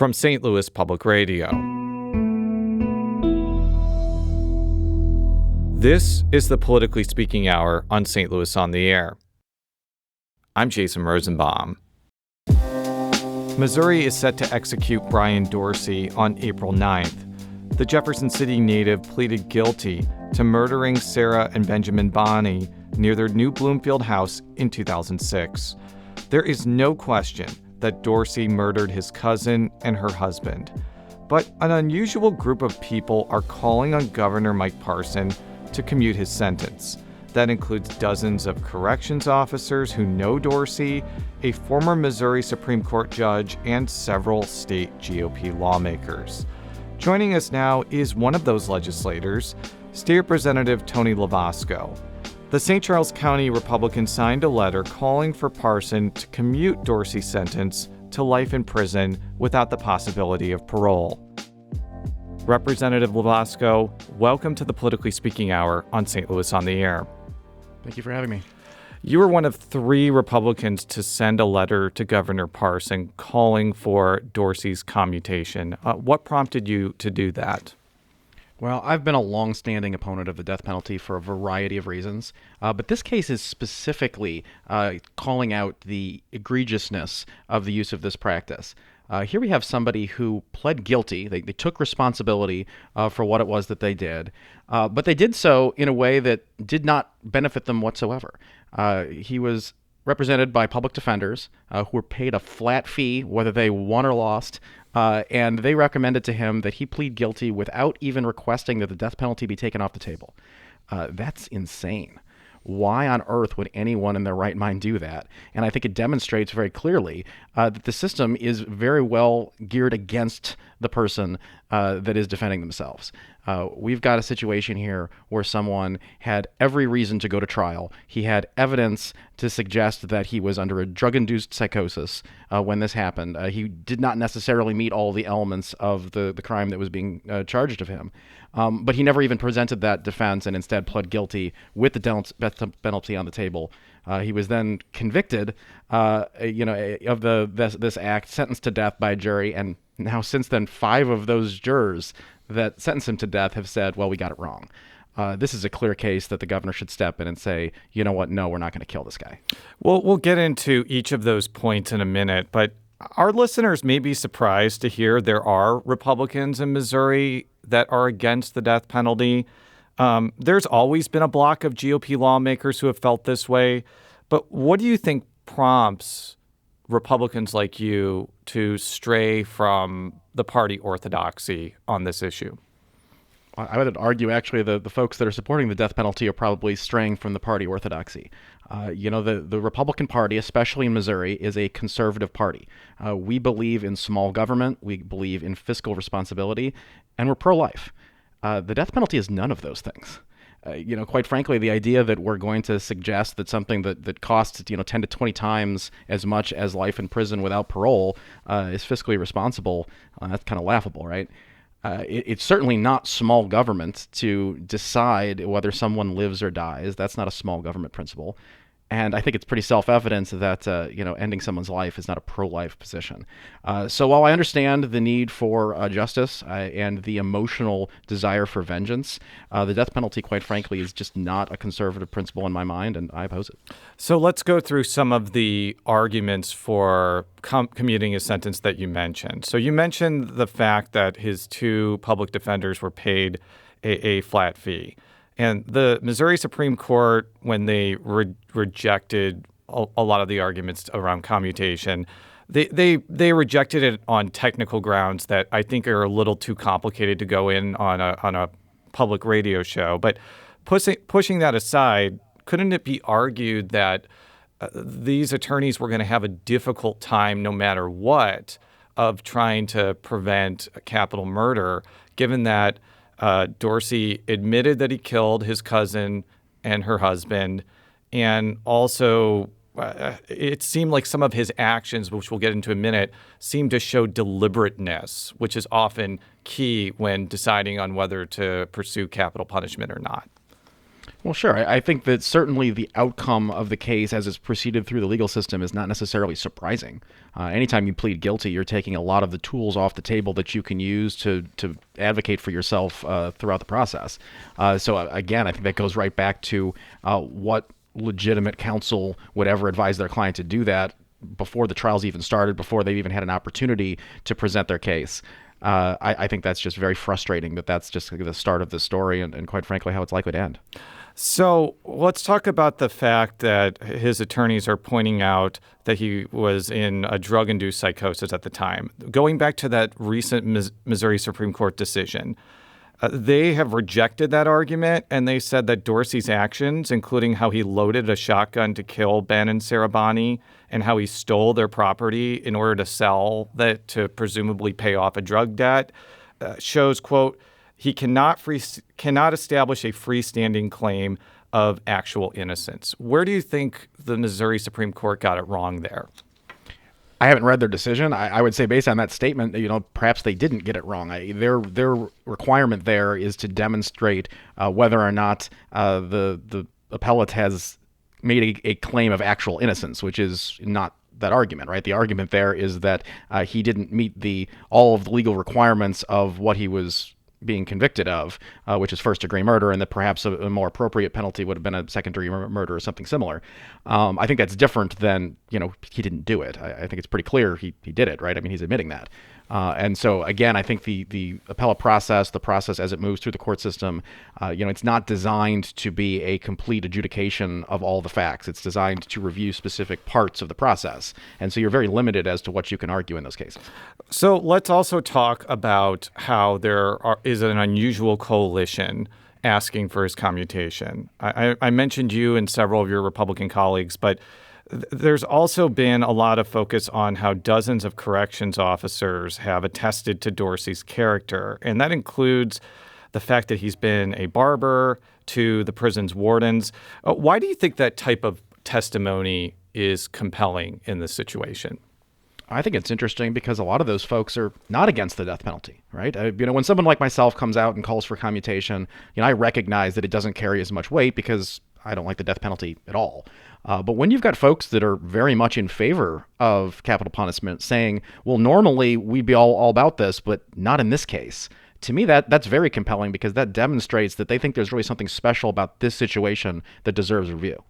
from St. Louis Public Radio. This is the Politically Speaking Hour on St. Louis on the Air. I'm Jason Rosenbaum. Missouri is set to execute Brian Dorsey on April 9th. The Jefferson City native pleaded guilty to murdering Sarah and Benjamin Bonney near their New Bloomfield house in 2006. There is no question that Dorsey murdered his cousin and her husband. But an unusual group of people are calling on Governor Mike Parson to commute his sentence. That includes dozens of corrections officers who know Dorsey, a former Missouri Supreme Court judge, and several state GOP lawmakers. Joining us now is one of those legislators, State Representative Tony Lovasco. The St. Charles County Republicans signed a letter calling for Parson to commute Dorsey's sentence to life in prison without the possibility of parole. Representative Lovasco, welcome to the Politically Speaking Hour on St. Louis on the Air. Thank you for having me. You were one of 3 Republicans to send a letter to Governor Parson calling for Dorsey's commutation. What prompted you to do that? Well, I've been a long-standing opponent of the death penalty for a variety of reasons, but this case is specifically calling out the egregiousness of the use of this practice. Here we have somebody who pled guilty. They took responsibility for what it was that they did, but they did so in a way that did not benefit them whatsoever. He was represented by public defenders who were paid a flat fee, whether they won or lost, and they recommended to him that he plead guilty without even requesting that the death penalty be taken off the table. That's insane. Why on earth would anyone in their right mind do that? And I think it demonstrates very clearly that the system is very well geared against the person that is defending themselves. We've got a situation here where someone had every reason to go to trial. He had evidence to suggest that he was under a drug-induced psychosis when this happened. He did not necessarily meet all the elements of the crime that was being charged of him. But he never even presented that defense and instead pled guilty with the death penalty on the table. He was then convicted, of this act, sentenced to death by a jury, and now since then 5 of those jurors that sentenced him to death have said, well, we got it wrong. This is a clear case that the governor should step in and say, you know what, no, we're not going to kill this guy. Well, we'll get into each of those points in a minute, but our listeners may be surprised to hear there are Republicans in Missouri that are against the death penalty. There's always been a block of GOP lawmakers who have felt this way. But what do you think prompts Republicans like you to stray from the party orthodoxy on this issue? I would argue, actually, the folks that are supporting the death penalty are probably straying from the party orthodoxy. The Republican Party, especially in Missouri, is a conservative party. We believe in small government, we believe in fiscal responsibility, and we're pro-life. The death penalty is none of those things. Quite frankly, the idea that we're going to suggest that something that costs 10 to 20 times as much as life in prison without parole is fiscally responsible, that's kind of laughable, right? It's certainly not small government to decide whether someone lives or dies. That's not a small government principle. And I think it's pretty self-evident that, ending someone's life is not a pro-life position. So while I understand the need for justice and the emotional desire for vengeance, the death penalty, quite frankly, is just not a conservative principle in my mind, and I oppose it. So let's go through some of the arguments for commuting his sentence that you mentioned. So you mentioned the fact that his 2 public defenders were paid a flat fee. And the Missouri Supreme Court, when they rejected a lot of the arguments around commutation, they rejected it on technical grounds that I think are a little too complicated to go in on a public radio show. But pushing that aside, couldn't it be argued that these attorneys were going to have a difficult time, no matter what, of trying to prevent capital murder, given that Dorsey admitted that he killed his cousin and her husband, and also it seemed like some of his actions, which we'll get into in a minute, seemed to show deliberateness, which is often key when deciding on whether to pursue capital punishment or not. Well, sure. I think that certainly the outcome of the case as it's proceeded through the legal system is not necessarily surprising. Anytime you plead guilty, you're taking a lot of the tools off the table that you can use to advocate for yourself throughout the process. Again, I think that goes right back to what legitimate counsel would ever advise their client to do that before the trial's even started, before they've even had an opportunity to present their case. I think that's just very frustrating that that's just the start of the story and quite frankly, how it's likely to end. So let's talk about the fact that his attorneys are pointing out that he was in a drug-induced psychosis at the time. Going back to that recent Missouri Supreme Court decision, they have rejected that argument, and they said that Dorsey's actions, including how he loaded a shotgun to kill Ben and Sarah Bonney and how he stole their property in order to sell that to presumably pay off a drug debt, shows, quote, he cannot establish a freestanding claim of actual innocence. Where do you think the Missouri Supreme Court got it wrong there? I haven't read their decision. I would say based on that statement, perhaps they didn't get it wrong. Their requirement there is to demonstrate whether or not the appellate has made a claim of actual innocence, which is not that argument, right? The argument there is that he didn't meet all of the legal requirements of what he was being convicted of, which is first-degree murder, and that perhaps a more appropriate penalty would have been a second-degree murder or something similar. I think that's different than, he didn't do it. I think it's pretty clear he did it, right? I mean, he's admitting that. And so, again, I think the appellate process, the process as it moves through the court system, it's not designed to be a complete adjudication of all the facts. It's designed to review specific parts of the process. And so you're very limited as to what you can argue in those cases. So let's also talk about how there is an unusual coalition asking for his commutation. I mentioned you and several of your Republican colleagues, but there's also been a lot of focus on how dozens of corrections officers have attested to Dorsey's character, and that includes the fact that he's been a barber to the prison's wardens. Why do you think that type of testimony is compelling in this situation? I think it's interesting because a lot of those folks are not against the death penalty, right? When someone like myself comes out and calls for commutation, I recognize that it doesn't carry as much weight because I don't like the death penalty at all. But when you've got folks that are very much in favor of capital punishment saying, well, normally we'd be all about this, but not in this case. To me, that's very compelling because that demonstrates that they think there's really something special about this situation that deserves review.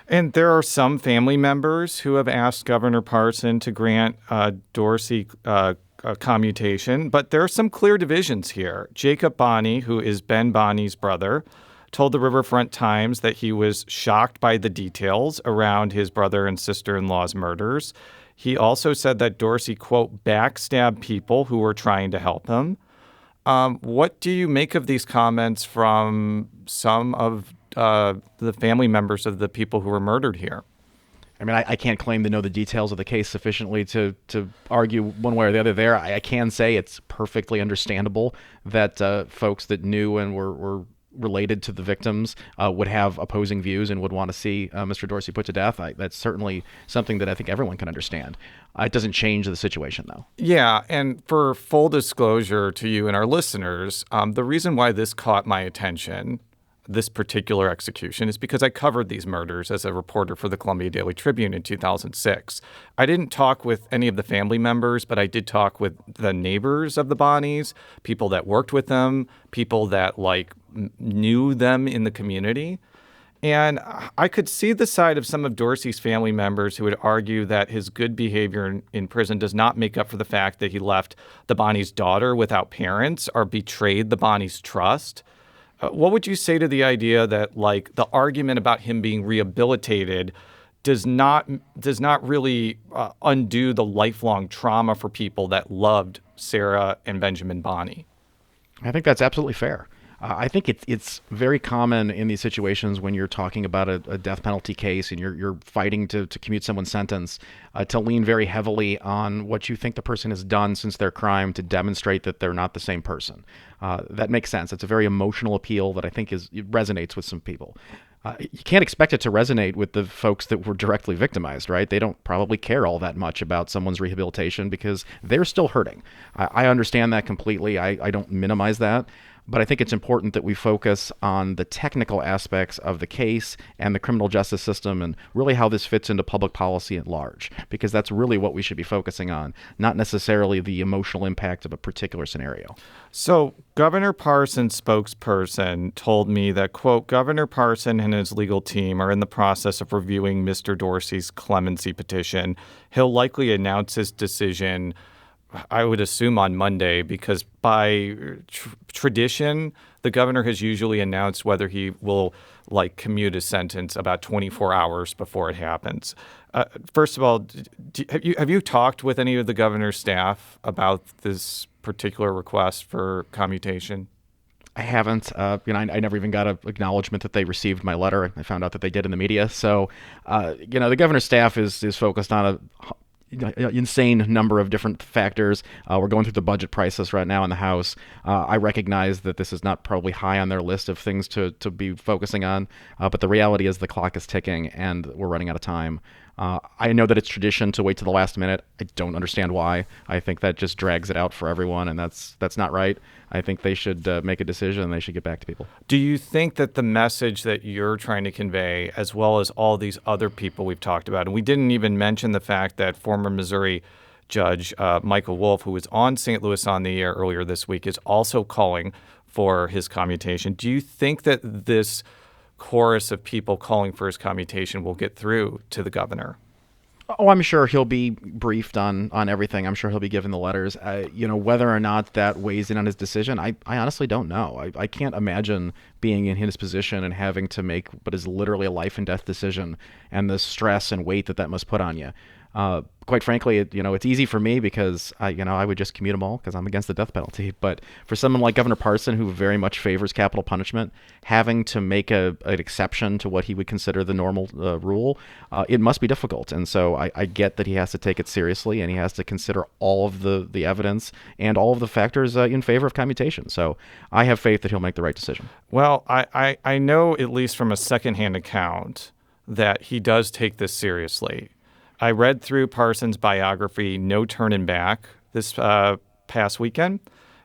And there are some family members who have asked Governor Parson to grant Dorsey a commutation, but there are some clear divisions here. Jacob Bonney, who is Ben Bonney's brother, told the Riverfront Times that he was shocked by the details around his brother and sister-in-law's murders. He also said that Dorsey, quote, backstabbed people who were trying to help him. What do you make of these comments from some of the family members of the people who were murdered here? I mean, I can't claim to know the details of the case sufficiently to argue one way or the other there. I can say it's perfectly understandable that folks that knew and were related to the victims would have opposing views and would want to see Mr. Dorsey put to death. That's certainly something that I think everyone can understand. It doesn't change the situation, though. Yeah, and for full disclosure to you and our listeners, the reason why this caught my attention, this particular execution, is because I covered these murders as a reporter for the Columbia Daily Tribune in 2006. I didn't talk with any of the family members, but I did talk with the neighbors of the Bonnies, people that worked with them, people that knew them in the community. And I could see the side of some of Dorsey's family members who would argue that his good behavior in prison does not make up for the fact that he left the Bonnies' daughter without parents or betrayed the Bonnies' trust. What would you say to the idea that, the argument about him being rehabilitated does not really undo the lifelong trauma for people that loved Sarah and Benjamin Bonney? I think that's absolutely fair. I think it's very common in these situations when you're talking about a death penalty case and you're fighting to commute someone's sentence to lean very heavily on what you think the person has done since their crime to demonstrate that they're not the same person. That makes sense. It's a very emotional appeal that I think it resonates with some people. You can't expect it to resonate with the folks that were directly victimized, right? They don't probably care all that much about someone's rehabilitation because they're still hurting. I understand that completely. I don't minimize that. But I think it's important that we focus on the technical aspects of the case and the criminal justice system and really how this fits into public policy at large, because that's really what we should be focusing on, not necessarily the emotional impact of a particular scenario. So Governor Parson's spokesperson told me that, quote, Governor Parson and his legal team are in the process of reviewing Mr. Dorsey's clemency petition. He'll likely announce his decision, I would assume, on Monday, because by tradition, the governor has usually announced whether he will commute his sentence about 24 hours before it happens. First of all, have you talked with any of the governor's staff about this particular request for commutation? I haven't. I never even got an acknowledgement that they received my letter. I found out that they did in the media. So, the governor's staff is focused on an insane number of different factors. We're going through the budget process right now in the House. I recognize that this is not probably high on their list of things to be focusing on, but the reality is the clock is ticking and we're running out of time. I know that it's tradition to wait to the last minute. I don't understand why. I think that just drags it out for everyone, and that's not right. I think they should make a decision and they should get back to people. Do you think that the message that you're trying to convey, as well as all these other people we've talked about, and we didn't even mention the fact that former Missouri Judge Michael Wolff, who was on St. Louis on the Air earlier this week, is also calling for his commutation. Do you think that this chorus of people calling for his commutation will get through to the governor? Oh, I'm sure he'll be briefed on everything. I'm sure he'll be given the letters. Whether or not that weighs in on his decision, I honestly don't know. I can't imagine being in his position and having to make what is literally a life and death decision, and the stress and weight that must put on you. Quite frankly, it's easy for me because I would just commute them all because I'm against the death penalty. But for someone like Governor Parson, who very much favors capital punishment, having to make an exception to what he would consider the normal rule, it must be difficult. And so I get that he has to take it seriously and he has to consider all of the evidence and all of the factors in favor of commutation. So I have faith that he'll make the right decision. Well, I know, at least from a secondhand account, that he does take this seriously. I read through Parson's biography, No Turning Back, this past weekend,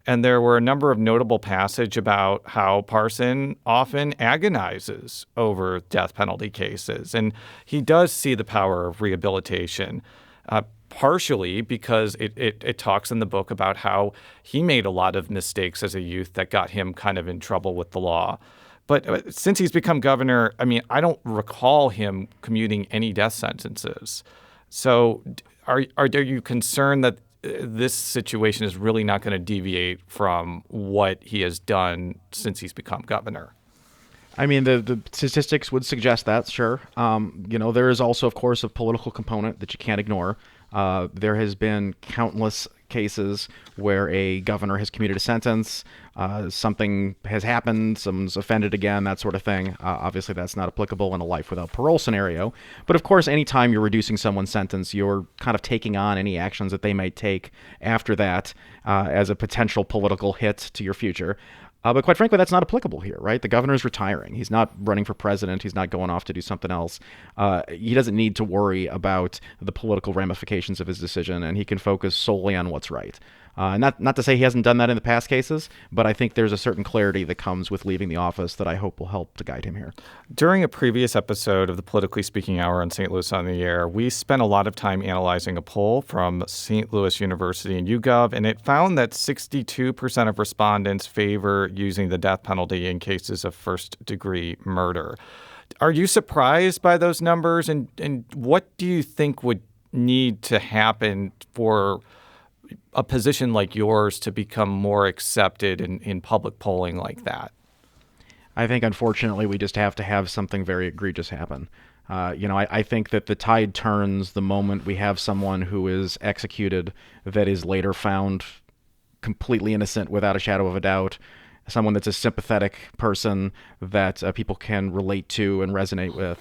and there were a number of notable passages about how Parson often agonizes over death penalty cases, and he does see the power of rehabilitation, partially because it talks in the book about how he made a lot of mistakes as a youth that got him kind of in trouble with the law. But since he's become governor, I don't recall him commuting any death sentences. So are you concerned that this situation is really not going to deviate from what he has done since he's become governor? The statistics would suggest that, sure. There is also, of course, a political component that you can't ignore. There has been countless cases where a governor has commuted a sentence, something has happened, someone's offended again, that sort of thing. Obviously, that's not applicable in a life without parole scenario. But of course, anytime you're reducing someone's sentence, you're kind of taking on any actions that they might take after that as a potential political hit to your future. But quite frankly, that's not applicable here, right? The governor's retiring. He's not running for president. He's not going off to do something else. He doesn't need to worry about the political ramifications of his decision, and he can focus solely on what's right. Not to say he hasn't done that in the past cases, but I think there's a certain clarity that comes with leaving the office that I hope will help to guide him here. During a previous episode of the Politically Speaking Hour on St. Louis on the Air, we spent a lot of time analyzing a poll from St. Louis University and YouGov, and it found that 62% of respondents favor using the death penalty in cases of first-degree murder. Are you surprised by those numbers, and what do you think would need to happen for a position like yours to become more accepted in public polling like that? I think, unfortunately, we just have to have something very egregious happen. I think that the tide turns the moment we have someone who is executed that is later found completely innocent without a shadow of a doubt, someone that's a sympathetic person that people can relate to and resonate with.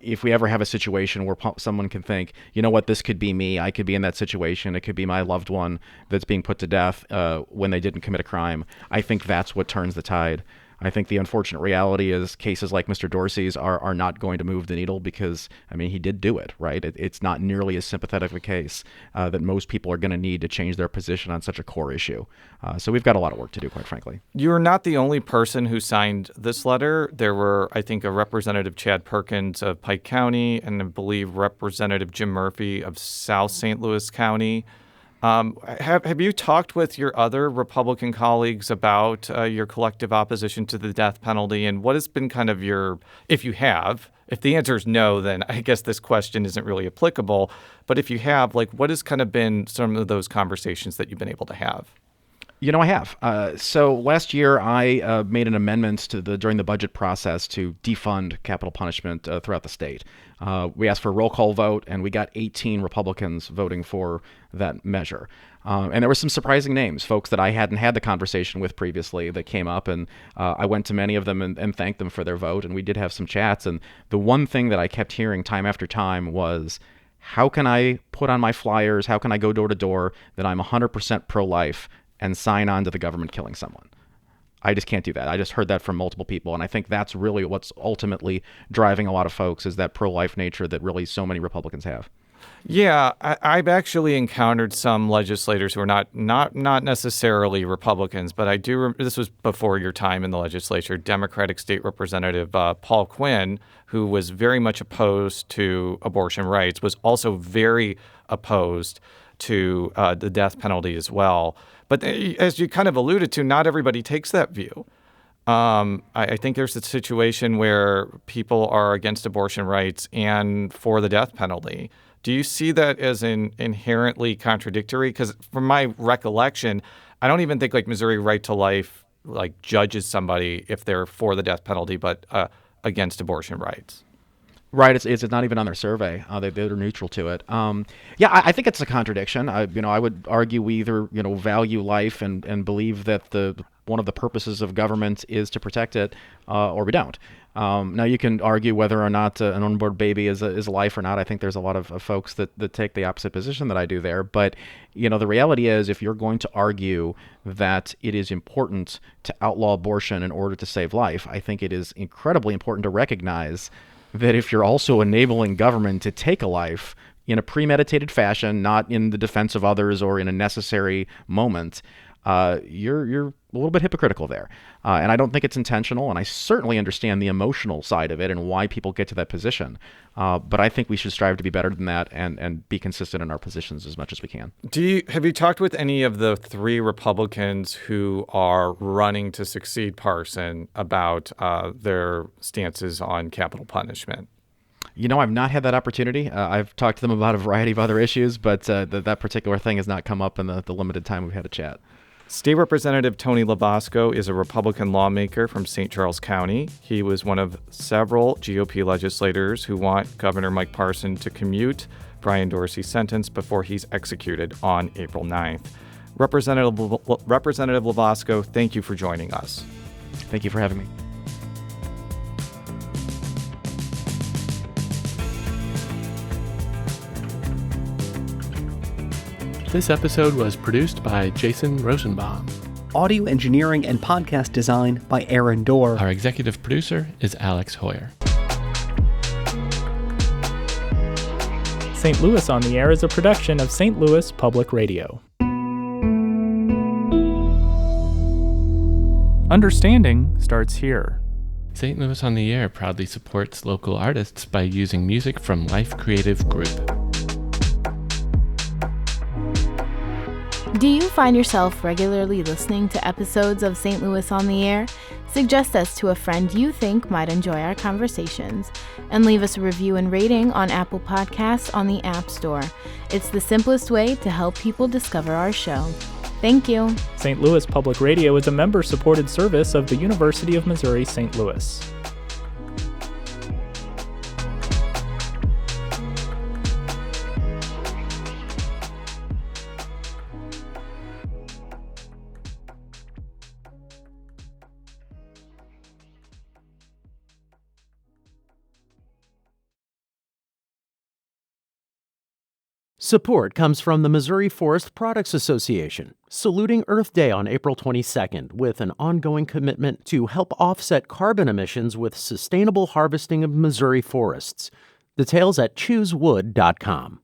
If we ever have a situation where someone can think, you know what, this could be me, I could be in that situation, it could be my loved one that's being put to death when they didn't commit a crime, I think that's what turns the tide. I think the unfortunate reality is cases like Mr. Dorsey's are not going to move the needle because, I mean, he did do it, right? It's not nearly as sympathetic of a case that most people are going to need to change their position on such a core issue. So we've got a lot of work to do, quite frankly. You're not the only person who signed this letter. There were, I think, a Representative Chad Perkins of Pike County and I believe Representative Jim Murphy of South St. Louis County. Have you talked with your other Republican colleagues about your collective opposition to the death penalty? And what has been kind of your, if you have, if the answer is no, then I guess this question isn't really applicable. But if you have, like, what has kind of been some of those conversations that you've been able to have? I have. So last year, I made an amendment during the budget process to defund capital punishment throughout the state. We asked for a roll call vote, and we got 18 Republicans voting for that measure. And there were some surprising names, folks that I hadn't had the conversation with previously that came up, and I went to many of them and thanked them for their vote, and we did have some chats. And the one thing that I kept hearing time after time was, how can I put on my flyers, how can I go door to door that I'm 100% pro-life and sign on to the government killing someone? I just can't do that. I just heard that from multiple people, and I think that's really what's ultimately driving a lot of folks is that pro-life nature that really so many Republicans have. Yeah, I've actually encountered some legislators who are not necessarily Republicans, but I do. This was before your time in the legislature. Democratic State Representative Paul Quinn, who was very much opposed to abortion rights, was also very opposed to the death penalty as well. But as you kind of alluded to, not everybody takes that view. I think there's a situation where people are against abortion rights and for the death penalty. Do you see that as inherently contradictory? Because from my recollection, I don't even think like Missouri Right to Life like judges somebody if they're for the death penalty but against abortion rights. Right, it's not even on their survey. They're neutral to it. I think it's a contradiction. I would argue we either value life and believe that one of the purposes of government is to protect it, or we don't. Now you can argue whether or not an unborn baby is a life or not. I think there's a lot of folks that take the opposite position that I do there. But the reality is, if you're going to argue that it is important to outlaw abortion in order to save life, I think it is incredibly important to recognize that if you're also enabling government to take a life in a premeditated fashion, not in the defense of others or in a necessary moment, you're a little bit hypocritical there. And I don't think it's intentional, and I certainly understand the emotional side of it and why people get to that position. But I think we should strive to be better than that and be consistent in our positions as much as we can. Have you talked with any of the 3 Republicans who are running to succeed Parson about their stances on capital punishment? I've not had that opportunity. I've talked to them about a variety of other issues, but that particular thing has not come up in the limited time we've had a chat. State Representative Tony Lovasco is a Republican lawmaker from St. Charles County. He was one of several GOP legislators who want Governor Mike Parson to commute Brian Dorsey's sentence before he's executed on April 9th. Representative Lovasco, thank you for joining us. Thank you for having me. This episode was produced by Jason Rosenbaum. Audio engineering and podcast design by Aaron Dorr. Our executive producer is Alex Hoyer. St. Louis on the Air is a production of St. Louis Public Radio. Understanding starts here. St. Louis on the Air proudly supports local artists by using music from Life Creative Group. Do you find yourself regularly listening to episodes of St. Louis on the Air? Suggest us to a friend you think might enjoy our conversations, and leave us a review and rating on Apple Podcasts on the App Store. It's the simplest way to help people discover our show. Thank you. St. Louis Public Radio is a member-supported service of the University of Missouri St. Louis. Support comes from the Missouri Forest Products Association, saluting Earth Day on April 22nd with an ongoing commitment to help offset carbon emissions with sustainable harvesting of Missouri forests. Details at choosewood.com.